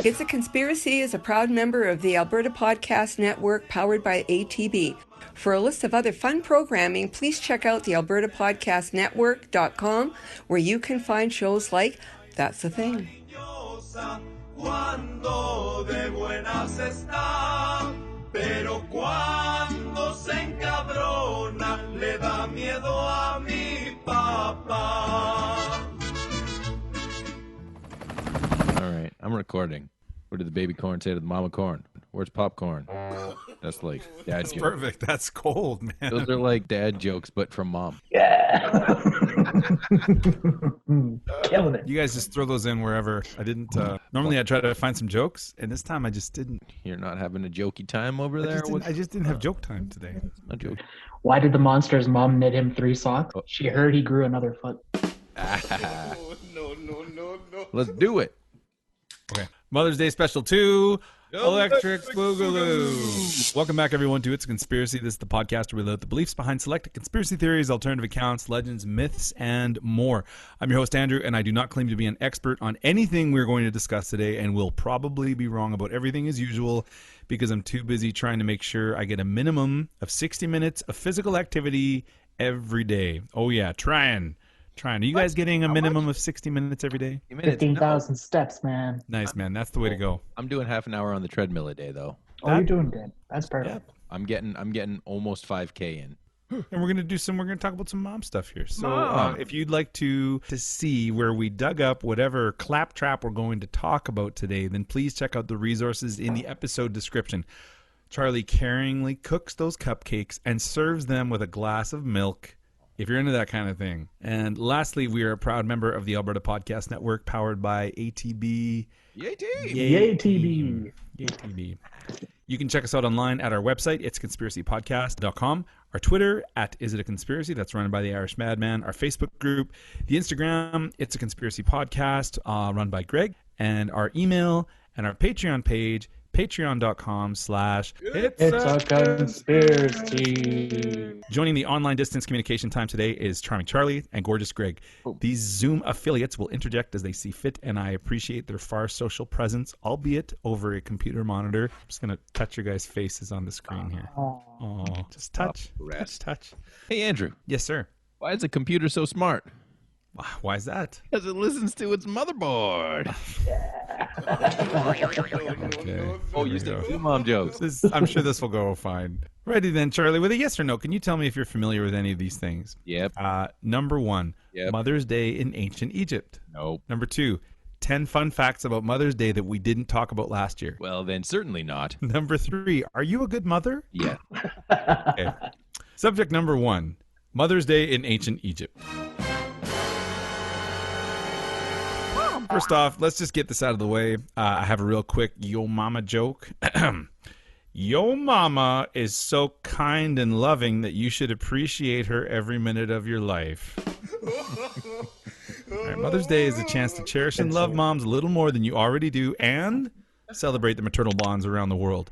It's a Conspiracy is a proud member of the Alberta Podcast Network powered by ATB. For a list of other fun programming, please check out the albertapodcastnetwork.com, where you can find shows like That's the Thing. Cuando de buenas está, pero cuando se encabrona, le da miedo a mi papá. All right, I'm recording. What did the baby corn say to the mama corn? Where's popcorn? That's like dad jokes. Perfect. That's cold, man. Those are like dad jokes, but from mom. Yeah. Killing it. You guys just throw those in wherever. I didn't. Normally I try to find some jokes, and this time I just didn't. You're not having a jokey time over there? I just didn't have joke time today. No joke. Why did the monster's mom knit him 3 socks? She heard he grew another foot. No. Let's do it. Okay. Mother's Day special 2. Electric Boogaloo. Welcome back, everyone, to It's a Conspiracy. This is the podcast where we look at the beliefs behind selected conspiracy theories, alternative accounts, legends, myths, and more. I'm your host, Andrew, and I do not claim to be an expert on anything we're going to discuss today, and will probably be wrong about everything as usual because I'm too busy trying to make sure I get a minimum of 60 minutes of physical activity every day. Oh, yeah, trying. Are you guys getting a minimum of 60 minutes every day? 15,000 steps, man. Nice, man. That's the way to go. I'm doing half an hour on the treadmill a day, though. Oh, you're doing good. That's perfect. Yep. I'm getting almost 5K in. And we're gonna talk about some mom stuff here. So if you'd like to see where we dug up whatever claptrap we're going to talk about today, then please check out the resources in the episode description. Charlie caringly cooks those cupcakes and serves them with a glass of milk, if you're into that kind of thing. And lastly, we are a proud member of the Alberta Podcast Network, powered by ATB. Yay, ATB. ATB. You can check us out online at our website, itsconspiracypodcast.com. Our Twitter, at Is It A Conspiracy? That's run by the Irish Madman. Our Facebook group, the Instagram, It's a Conspiracy Podcast, run by Greg. And our email and our Patreon page, patreon.com/It's a Conspiracy. Joining the online distance communication time today is Charming Charlie and Gorgeous Greg. These Zoom affiliates will interject as they see fit, and I appreciate their far social presence, albeit over a computer monitor. I'm just going to touch your guys' faces on the screen here. Oh, just touch. Just touch. Hey, Andrew. Yes, sir. Why is a computer so smart? Why is that? Because it listens to its motherboard. Okay. Oh, you said 2 mom jokes. I'm sure this will go fine. Righty then, Charlie, with a yes or no, can you tell me if you're familiar with any of these things? Yep. Number 1, Yep. Mother's Day in ancient Egypt. Nope. Number 2, 10 fun facts about Mother's Day that we didn't talk about last year. Well, then certainly not. Number 3, are you a good mother? Yeah. Okay. Subject number 1, Mother's Day in ancient Egypt. First off, let's just get this out of the way. I have a real quick yo mama joke. Yo mama is so kind and loving that you should appreciate her every minute of your life. All right, Mother's Day is a chance to cherish and love moms a little more than you already do and celebrate the maternal bonds around the world.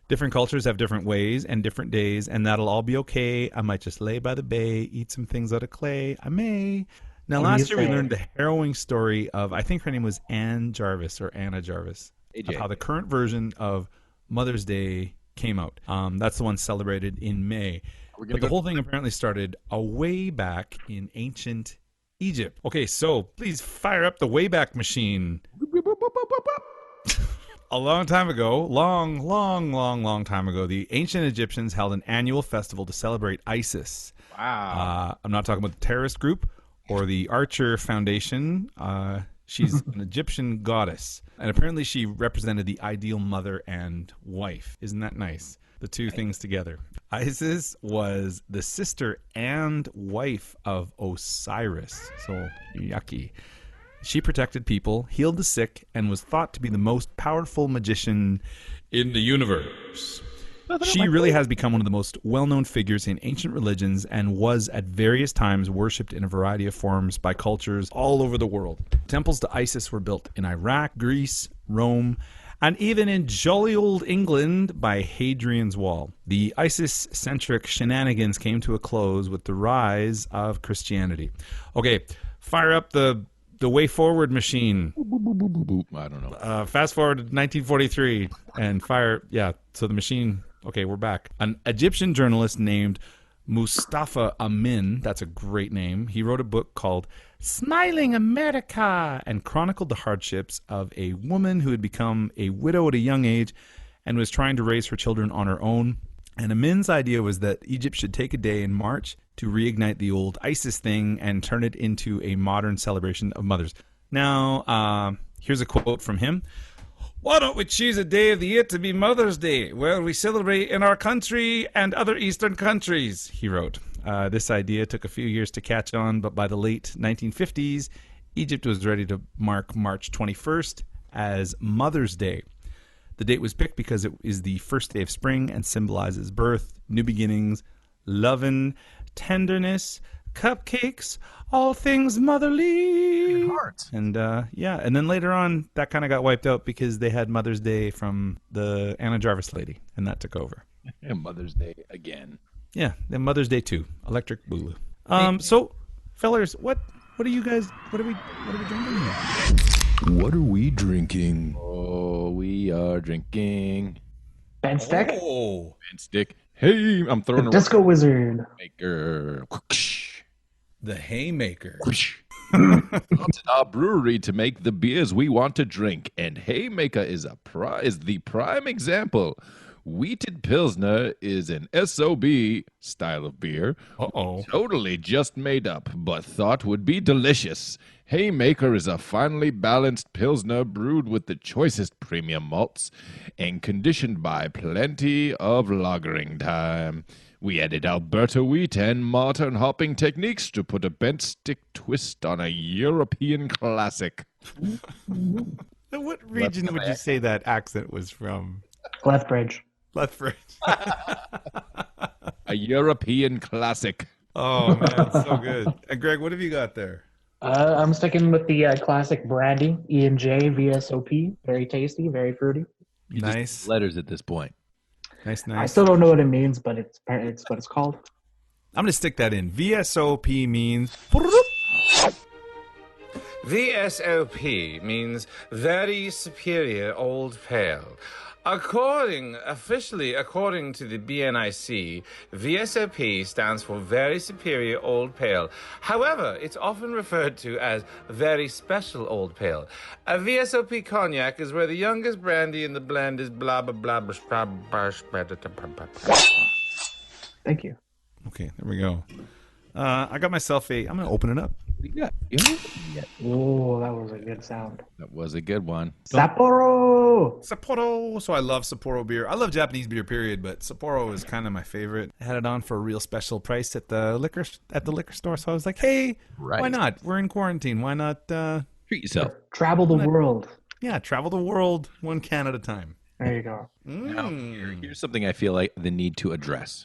Different cultures have different ways and different days, and that'll all be okay. I might just lay by the bay, eat some things out of clay. I may. Now, last year we learned the harrowing story of, I think her name was Anna Jarvis, of how the current version of Mother's Day came out. That's the one celebrated in May. But the whole thing apparently started way back in ancient Egypt. Okay, so please fire up the Wayback Machine. A long time ago, long time ago, the ancient Egyptians held an annual festival to celebrate Isis. Wow. I'm not talking about the terrorist group or the Archer Foundation. She's an Egyptian goddess. And apparently she represented the ideal mother and wife. Isn't that nice? The two things together. Isis was the sister and wife of Osiris. So, yucky. She protected people, healed the sick, and was thought to be the most powerful magician in the universe. She really has become one of the most well-known figures in ancient religions and was at various times worshipped in a variety of forms by cultures all over the world. Temples to Isis were built in Iraq, Greece, Rome, and even in jolly old England by Hadrian's Wall. The Isis-centric shenanigans came to a close with the rise of Christianity. Okay, fire up the The Way Forward Machine. I don't know. Fast forward to 1943 and fire. Yeah, so the machine. Okay, we're back. An Egyptian journalist named Mustafa Amin, that's a great name. He wrote a book called Smiling America and chronicled the hardships of a woman who had become a widow at a young age and was trying to raise her children on her own. And Amin's idea was that Egypt should take a day in March to reignite the old ISIS thing and turn it into a modern celebration of mothers. Now, here's a quote from him. Why don't we choose a day of the year to be Mother's Day, where we celebrate in our country and other Eastern countries, he wrote. This idea took a few years to catch on, but by the late 1950s, Egypt was ready to mark March 21st as Mother's Day. The date was picked because it is the first day of spring and symbolizes birth, new beginnings, loving, tenderness, cupcakes, all things motherly. And and then later on, that kind of got wiped out because they had Mother's Day from the Anna Jarvis lady, and that took over. And Mother's Day again. Yeah, then Mother's Day 2, Electric Boogaloo. So, fellers, what are we drinking here? What are we drinking? Oh, we are drinking Bent Stick? Oh, Bent Stick. Hey, I'm throwing The a Disco Wizard. maker. the Haymaker. It's in our brewery to make the beers we want to drink, and Haymaker is the prime example. Wheated Pilsner is an SOB style of beer. Totally just made up, but thought would be delicious. Haymaker is a finely balanced Pilsner brewed with the choicest premium malts and conditioned by plenty of lagering time. We added Alberta wheat and modern hopping techniques to put a bent stick twist on a European classic. What region would you say that accent was from? Lethbridge. Lethbridge. A European classic. Oh, man, so good. And Greg, what have you got there? I'm sticking with the classic Brandy E&J VSOP. Very tasty, very fruity. Nice. Letters at this point. Nice. I still don't know what it means, but it's what it's called. I'm going to stick that in. VSOP means... VSOP means Very Superior Old Pale. Officially according to the BNIC, VSOP stands for Very Superior Old Pale. However, it's often referred to as Very Special Old Pale. A VSOP cognac is where the youngest brandy in the blend is blah, blah, blah, blah, blah, blah. Thank you. Okay, there we go. I got myself I'm going to open it up. Yeah. Oh, that was a good sound. That was a good one. Sapporo! So I love Sapporo beer. I love Japanese beer, period, but Sapporo is kind of my favorite. I had it on for a real special price at the liquor store, so I was like, hey, why not? We're in quarantine. Why not Treat yourself. Travel the world. Yeah, travel the world one can at a time. There you go. Now, here's something I feel like the need to address.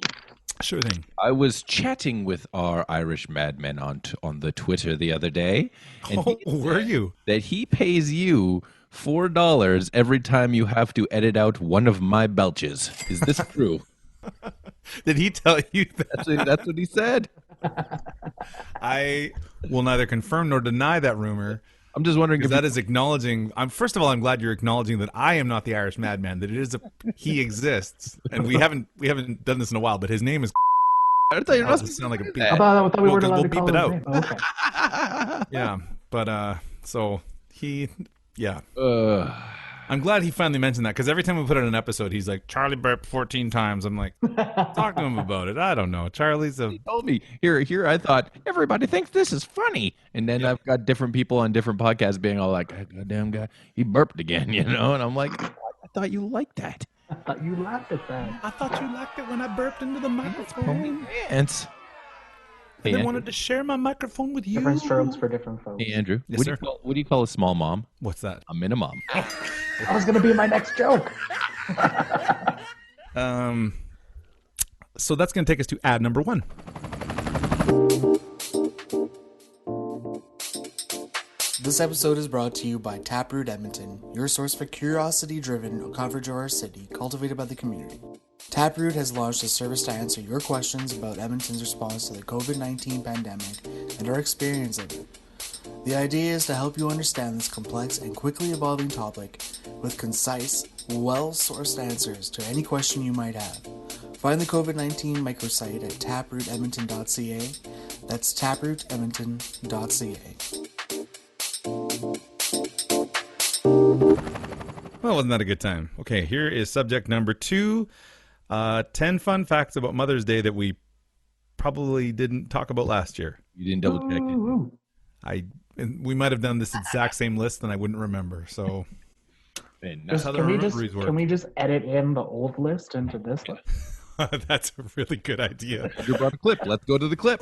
Sure thing. I was chatting with our Irish madman on the Twitter the other day. And were you? That he pays you $4 every time you have to edit out one of my belches. Is this true? Did he tell you that? That's what he said. I will neither confirm nor deny that rumor. I'm just wondering if that is acknowledging. First of all, I'm glad you're acknowledging that I am not the Irish madman. That he exists, and we haven't done this in a while. But his name is. I thought you were doesn't sound like a beep. I thought we weren't allowed to beep call it his out. name. Oh, okay. Yeah, but so he, yeah. I'm glad he finally mentioned that because every time we put out an episode, he's like, Charlie burped 14 times. I'm like, talk to him about it. I don't know. He told me here. I thought everybody thinks this is funny, and then I've got different people on different podcasts being all like, "Goddamn guy, he burped again," and I'm like, I thought you liked that. I thought you laughed at that. I thought you liked it when I burped into the microphone. I wanted to share my microphone with you. Different strokes for different folks. Hey, Andrew. Yes, sir. What do you call a small mom? What's that? A minimum. That was going to be my next joke. So that's going to take us to ad number 1. This episode is brought to you by Taproot Edmonton, your source for curiosity-driven coverage of our city, cultivated by the community. Taproot has launched a service to answer your questions about Edmonton's response to the COVID-19 pandemic and our experience of it. The idea is to help you understand this complex and quickly evolving topic with concise, well-sourced answers to any question you might have. Find the COVID-19 microsite at taprootedmonton.ca. That's taprootedmonton.ca. Well, wasn't that a good time? Okay, here is subject number 2. 10 fun facts about Mother's Day that we probably didn't talk about last year. You didn't double check it. We might have done this exact same list and I wouldn't remember. So that's how the memories work. Can we just edit in the old list into this one? That's a really good idea. You brought a clip. Let's go to the clip.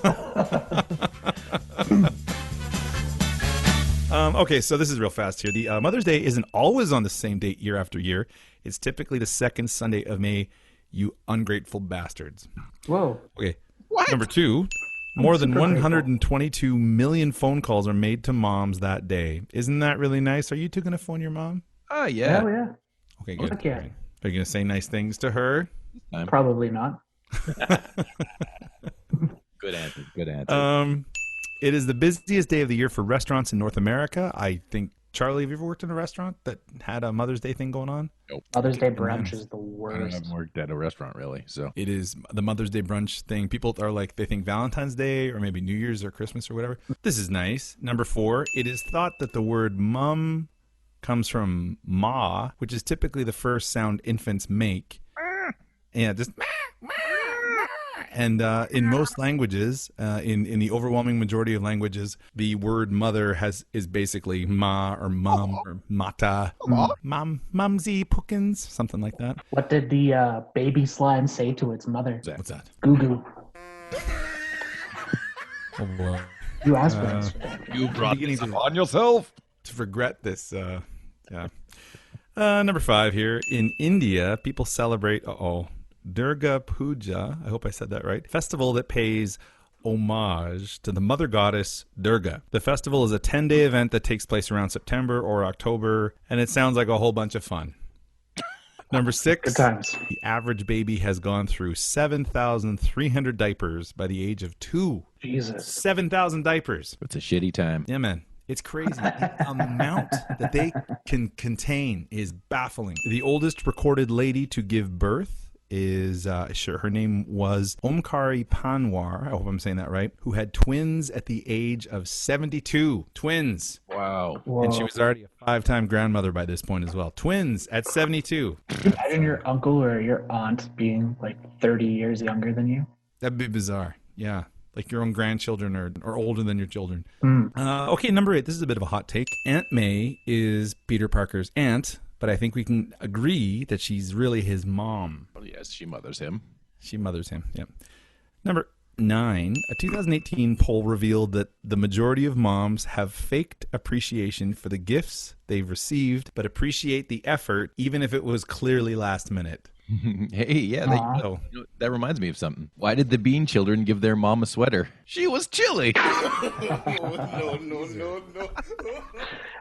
Okay, so this is real fast here. The Mother's Day isn't always on the same date year after year. It's typically the second Sunday of May, you ungrateful bastards. Whoa. Okay. What? Number 2, more than 122 million phone calls are made to moms that day. Isn't that really nice? Are you two going to phone your mom? Oh, yeah. Hell yeah. Okay, good. Okay. Are you going to say nice things to her? Probably not. Good answer. It is the busiest day of the year for restaurants in North America. I think, Charlie, have you ever worked in a restaurant that had a Mother's Day thing going on? Nope. Mother's Day brunch is the I worst. haven't worked at a restaurant, really. So It is the Mother's Day brunch thing. People are like, they think Valentine's Day or maybe New Year's or Christmas or whatever. This is nice. Number 4, it is thought that the word mum comes from ma, which is typically the first sound infants make. Yeah, just and in most languages, in the overwhelming majority of languages, the word mother is basically ma or mum or mata, mom, mumsy, pookins, something like that. What did the baby slime say to its mother? What's that? Goo goo. Oh, boy. You asked for this. you brought this on yourself. To regret this. Yeah. Number 5 here. In India, people celebrate, Durga Puja, I hope I said that right, festival that pays homage to the mother goddess Durga. The festival is a 10-day event that takes place around September or October, and it sounds like a whole bunch of fun. Number 6, Good times. the average baby has gone through 7,300 diapers by the age of 2. Jesus. 7,000 diapers. It's a shitty time. Yeah, man. It's crazy. The amount that they can contain is baffling. The oldest recorded lady to give birth is, her name was Omkari Panwar, I hope I'm saying that right, who had twins at the age of 72. Twins. Wow. Whoa. And she was already a 5-time grandmother by this point as well. Twins at 72. Can you imagine your uncle or your aunt being like 30 years younger than you? That'd be bizarre. Yeah. Like your own grandchildren or older than your children. Okay, number 8. This is a bit of a hot take. Aunt May is Peter Parker's aunt, but I think we can agree that she's really his mom. Well, yes, she mothers him. She mothers him, yeah. Number 9, a 2018 poll revealed that the majority of moms have faked appreciation for the gifts they've received, but appreciate the effort even if it was clearly last minute. Hey, yeah, that reminds me of something. Why did the Bean children give their mom a sweater? She was chilly. No.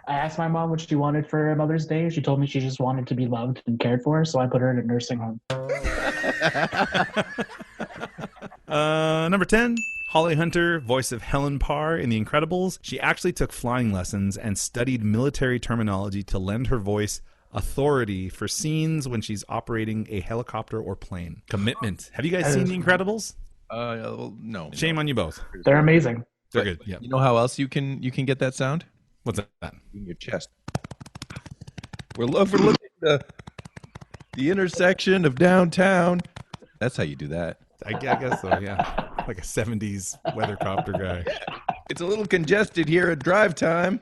I asked my mom what she wanted for Mother's Day. She told me she just wanted to be loved and cared for, so I put her in a nursing home. Number 10, Holly Hunter, voice of Helen Parr in The Incredibles. She actually took flying lessons and studied military terminology to lend her voice authority for scenes when she's operating a helicopter or plane. Commitment. Have you guys seen The Incredibles? Well, no. Shame on you both. They're amazing. They're good. Yeah. You know how else you can get that sound? What's that? In your chest. We're looking at the intersection of downtown. That's how you do that. I guess so, yeah. Like a 70s weathercopter guy. It's a little congested here at drive time.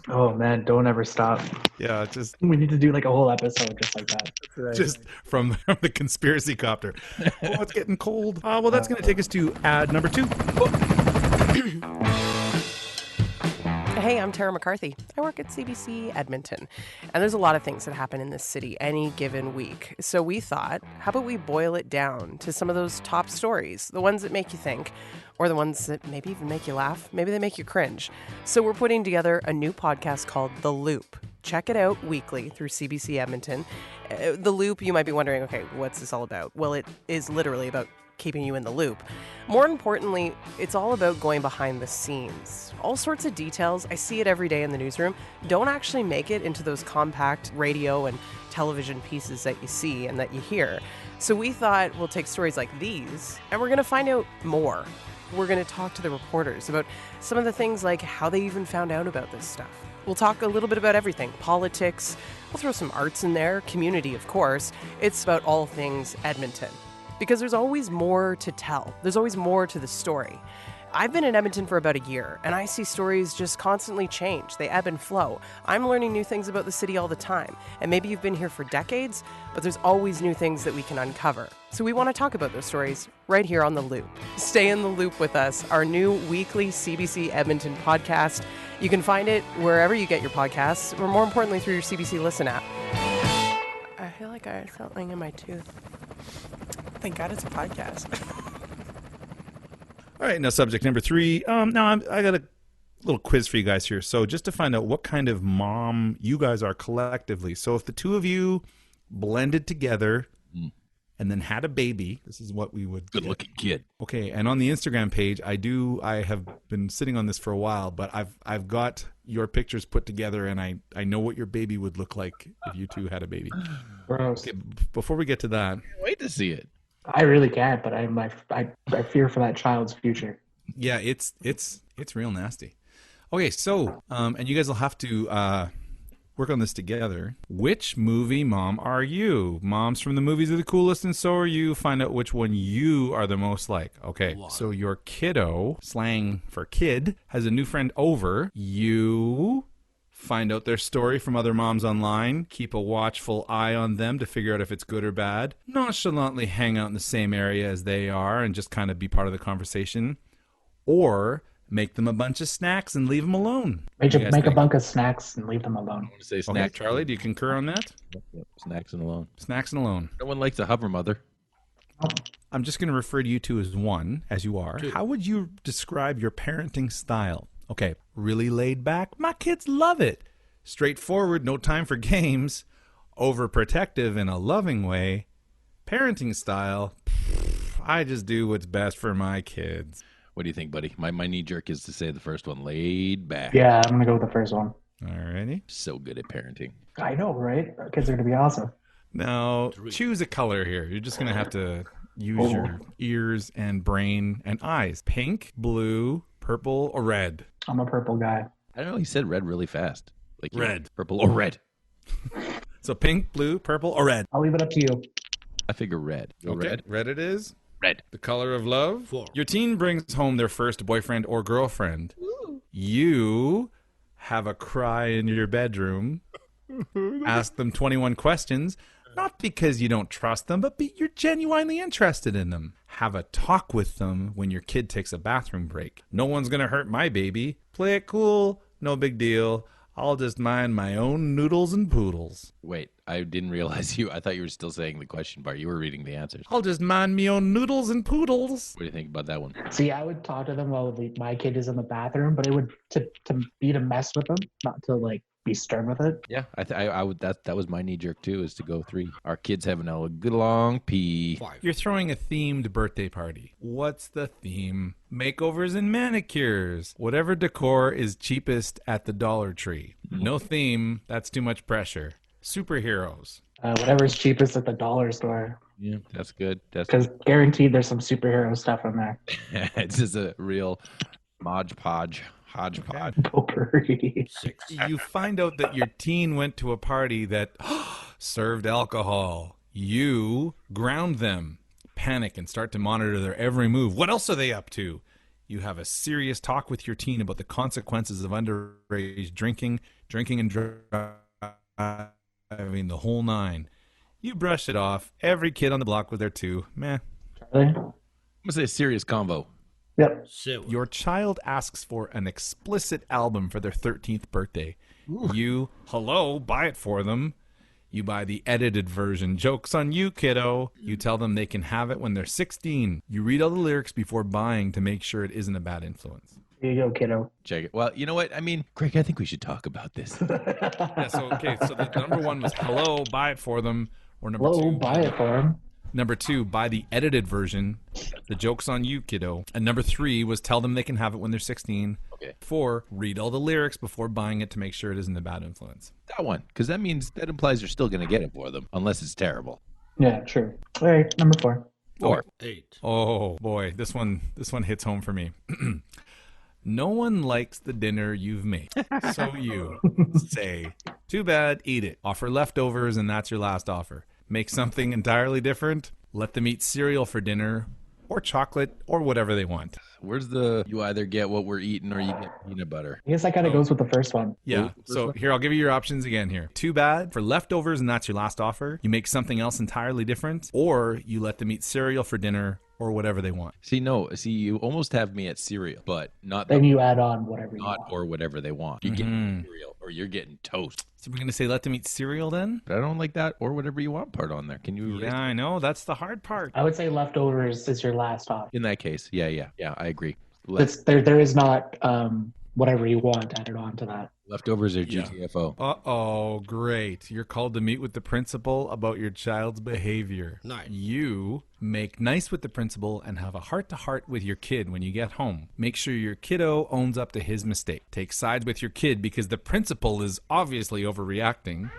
Oh man, don't ever stop. Yeah, just We need to do like a whole episode just like that. just from the conspiracy copter. Oh, it's getting cold. Well, that's going to take us to ad number 2. Hey, I'm Tara McCarthy. I work at CBC Edmonton, and there's a lot of things that happen in this city any given week. So we thought, how about we boil it down to some of those top stories, the ones that make you think, or the ones that maybe even make you laugh, maybe they make you cringe. So we're putting together a new podcast called The Loop. Check it out weekly through CBC Edmonton. The Loop, you might be wondering, okay, what's this all about? Well, it is literally about keeping you in the loop. More importantly, it's all about going behind the scenes. All sorts of details, I see it every day in the newsroom, don't actually make it into those compact radio and television pieces that you see and that you hear. So we thought we'll take stories like these and we're going to find out more. We're going to talk to the reporters about some of the things like how they even found out about this stuff. We'll talk a little bit about everything, politics, we'll throw some arts in there, community, of course. It's about all things Edmonton. Because there's always more to tell. There's always more to the story. I've been in Edmonton for about a year, and I see stories just constantly change. They ebb and flow. I'm learning new things about the city all the time. And maybe you've been here for decades, but there's always new things that we can uncover. So we want to talk about those stories right here on The Loop. Stay in the loop with us, our new weekly CBC Edmonton podcast. You can find it wherever you get your podcasts, or more importantly, through your CBC Listen app. I feel like I have something in my tooth. Thank God it's a podcast. All right, now subject number 3. Now I got a little quiz for you guys here. So just to find out what kind of mom you guys are collectively. So if the two of you blended together and then had a baby, this is what we would Good looking kid. Okay, and on the Instagram page, I have been sitting on this for a while, but I've got your pictures put together, and I know what your baby would look like if you two had a baby. Gross. Okay, before we get to that, Wait to see it. I really can't, but I fear for that child's future. yeah, it's real nasty. Okay, so and you guys will have to work on this together. Which movie mom are you? Moms from the movies are the coolest, and so are you. Find out which one you are the most like. Okay, so your kiddo, slang for kid, has a new friend over. You find out their story from other moms online. Keep a watchful eye on them to figure out if it's good or bad. Nonchalantly hang out in the same area as they are and just kind of be part of the conversation. Or make them a bunch of snacks and leave them alone. Make a bunch of snacks and leave them alone. I want to say Okay, snack. Charlie, do you concur on that? Yep, snacks and alone. Snacks and alone. No one likes a hover mother. I'm just going to refer to you two as one, as you are. How would you describe your parenting style? Okay, really laid back. My kids love it. Straightforward, no time for games. Overprotective in a loving way. Parenting style, I just do what's best for my kids. What do you think, buddy? My knee jerk is to say the first one, laid back. Yeah, I'm gonna go with the first one. Alrighty. So good at parenting. I know, right? Our kids are gonna be awesome. Now, choose a color here. You're just going to have to use your ears and brain and eyes. Pink, blue, purple, or red? I'm a purple guy. I don't know. He said red really fast. Like Red. Purple or red. So pink, blue, purple, or red? I'll leave it up to you. I figure red. Go Okay, red. red it is. Red. The color of love. Your teen brings home their first boyfriend or girlfriend. You have a cry in your bedroom. Ask them 21 questions. Not because you don't trust them, but you're genuinely interested in them. Have a talk with them when your kid takes a bathroom break. No one's going to hurt my baby. Play it cool. No big deal. I'll just mind my own noodles and poodles. Wait, I didn't realize you. I thought you were still saying the question part. You were reading the answers. I'll just mind me own noodles and poodles. What do you think about that one? See, I would talk to them while my kid is in the bathroom, but it would to be to mess with them, not to like be stern with it. Yeah, I would. That was my knee jerk too. Is to go 3. Our kids having a good long pee. You're throwing a themed birthday party. What's the theme? Makeovers and manicures. Whatever decor is cheapest at the Dollar Tree. No theme. That's too much pressure. Superheroes. Whatever's cheapest at the dollar store. Yeah, that's good. That's Because guaranteed there's some superhero stuff in there. it's just a real hodgepodge. Potpourri. You find out that your teen went to a party that served alcohol. You ground them, panic, and start to monitor their every move. What else are they up to? You have a serious talk with your teen about the consequences of underage drinking and driving, the whole 9. You brush it off. Every kid on the block was there too. Meh. Charlie? I'm gonna say a serious convo. Yep. Your child asks for an explicit album for their 13th birthday. You, buy it for them. You buy the edited version. Joke's on you, kiddo. You tell them they can have it when they're 16. You read all the lyrics before buying to make sure it isn't a bad influence. Here you go, kiddo. Check it. Well, you know what? I mean, Greg, I think we should talk about this. Yeah, so the number 1 was hello, buy it for them. Or number 2, Buy it for him. Number 2, buy the edited version. The joke's on you, kiddo. And number 3 was tell them they can have it when they're 16. Okay. 4, read all the lyrics before buying it to make sure it isn't a bad influence. That one, because that implies you're still going to get it for them, unless it's terrible. Yeah, true. All right, number 4. 4. 8. Oh boy, this one hits home for me. No one likes the dinner you've made. So you say, too bad, eat it. Offer leftovers and that's your last offer. Make something entirely different. Let them eat cereal for dinner or chocolate or whatever they want. Where's the you either get what we're eating or you get peanut butter? I guess that kind of goes with the first one. Yeah. So here, I'll give you your options again here. Too bad for leftovers and that's your last offer. You make something else entirely different, or you let them eat cereal for dinner or whatever they want. See, you almost have me at cereal, but not Then you add on whatever you want. or whatever they want. You get cereal or you're getting toast. So we're going to say let them eat cereal then? But I don't like that or whatever you want part on there. Can you erase Yeah, I know. That's the hard part. I would say leftovers is your last option. in that case? Yeah, I agree. There is not whatever you want added on to that. Leftovers are GTFO. Uh-oh, great. You're called to meet with the principal about your child's behavior. Nice. You make nice with the principal and have a heart-to-heart with your kid when you get home. Make sure your kiddo owns up to his mistake. Take sides with your kid because the principal is obviously overreacting.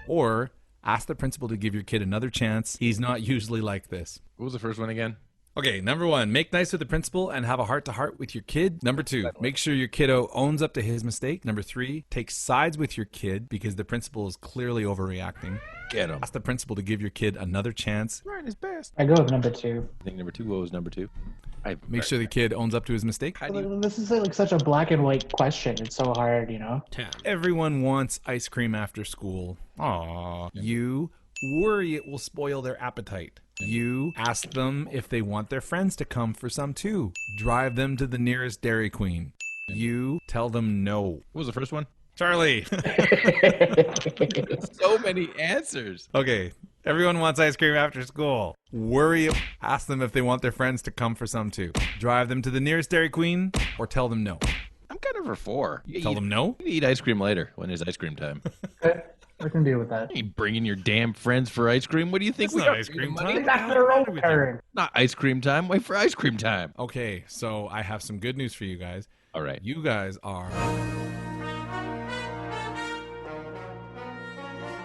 Or ask the principal to give your kid another chance. He's not usually like this. What was the first one again? Okay, number 1, make nice with the principal and have a heart-to-heart with your kid. Number 2, make sure your kiddo owns up to his mistake. Number 3, take sides with your kid because the principal is clearly overreacting. Get him. Ask the principal to give your kid another chance. Trying his best. I go with number 2. I think number 2. What was number 2? Make sure the kid owns up to his mistake. This is like such a black and white question. It's so hard, 10. Everyone wants ice cream after school. Aww. You worry it will spoil their appetite. You ask them if they want their friends to come for some too. Drive them to the nearest Dairy Queen. You tell them no. What was the first one? Charlie. So many answers. Okay. Everyone wants ice cream after school. Worry. Ask them if they want their friends to come for some too. Drive them to the nearest Dairy Queen or tell them no. I'm kind of for 4. Tell them no? You eat ice cream later when it's ice cream time. I can deal with that. You ain't bringing your damn friends for ice cream. What do you think? It's not ice cream time. That's their own turn. Not ice cream time. Wait for ice cream time. Okay, so I have some good news for you guys. All right. You guys are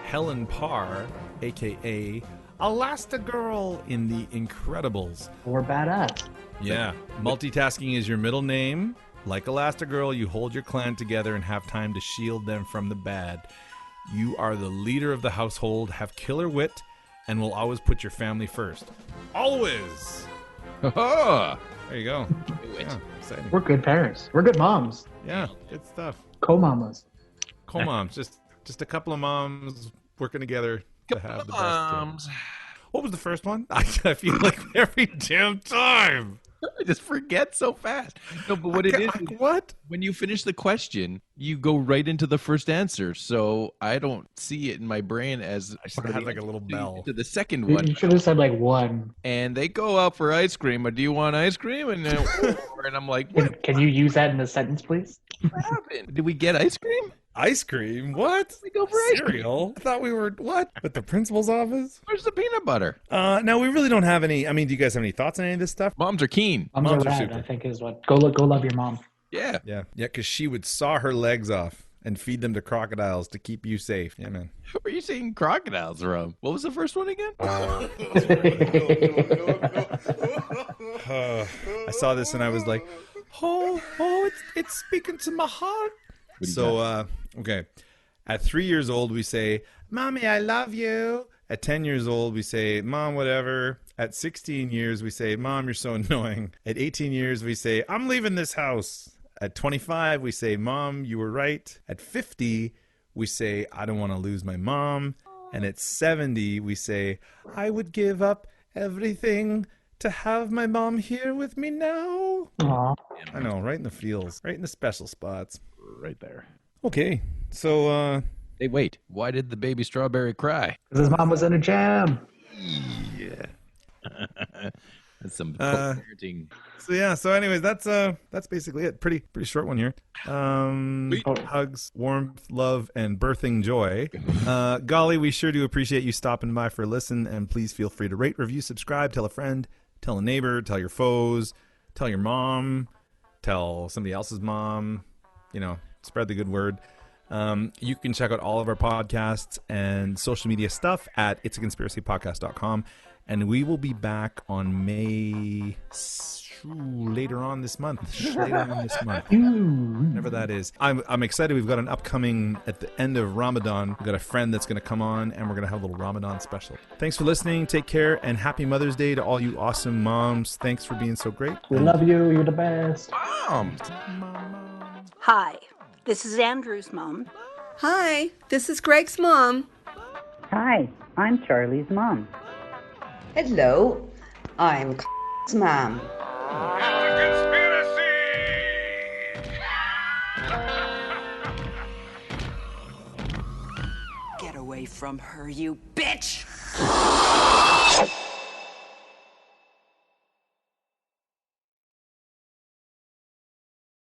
Helen Parr, a.k.a. Elastigirl in The Incredibles. We're badass. Yeah. Multitasking is your middle name. Like Elastigirl, you hold your clan together and have time to shield them from the bad. You are the leader of the household, have killer wit, and will always put your family first. Always! Oh, There you go. do it. Yeah, exciting. We're good parents. We're good moms. Yeah, good stuff. Co-mamas. Co-moms. Just a couple of moms working together to have the best kid. What was the first one? I feel like every damn time. I just forget so fast. No, but what it is, What? when you finish the question, you go right into the first answer. So I don't see it in my brain as I should have had like a little bell. to the second You one. should have said like 1. And they go out for ice cream. But do you want ice cream? And and I'm like, what Can you use that in a sentence, please? happened? Did we get ice cream? Ice cream? What? We go for ice cream. Cereal? I thought we were, what? At the principal's office? Where's the peanut butter? No, we really don't have any. I mean, do you guys have any thoughts on any of this stuff? Moms are keen. Moms Moms are are rad, super. I think is what. Go love your mom. Yeah. Yeah, because she would saw her legs off and feed them to crocodiles to keep you safe. Yeah, man. Where are you seeing crocodiles from? What was the first one again? I saw this and I was like, it's speaking to my heart. do you So, okay. At 3 years old, we say, Mommy, I love you. At 10 years old, we say, Mom, whatever. At 16 years, we say, Mom, you're so annoying. At 18 years, we say, I'm leaving this house. At 25, we say, Mom, you were right. At 50, we say, I don't want to lose my mom. And at 70, we say, I would give up everything to have my mom here with me now. Aw. I know, right in the feels, right in the special spots. Right there. Okay, so, Hey, wait. Why did the baby strawberry cry? Because his mom was in a jam. Yeah. That's some parenting. So anyways, that's basically it. Pretty short one here. Hugs, warmth, love, and birthing joy. Golly, we sure do appreciate you stopping by for a listen, and please feel free to rate, review, subscribe, tell a friend, tell a neighbor, tell your foes, tell your mom, tell somebody else's mom, spread the good word. You can check out all of our podcasts and social media stuff at itsaconspiracypodcast.com. And we will be back on May later on this month. Whenever that is. I'm excited. We've got an upcoming at the end of Ramadan. We've got a friend that's going to come on, and we're going to have a little Ramadan special. Thanks for listening. Take care, and happy Mother's Day to all you awesome moms. Thanks for being so great. We love you. You're the best. Mom. Hi, this is Andrew's mom. Hi, this is Greg's mom. Hi, I'm Charlie's mom. Hello, I'm mom. Get away from her, you bitch!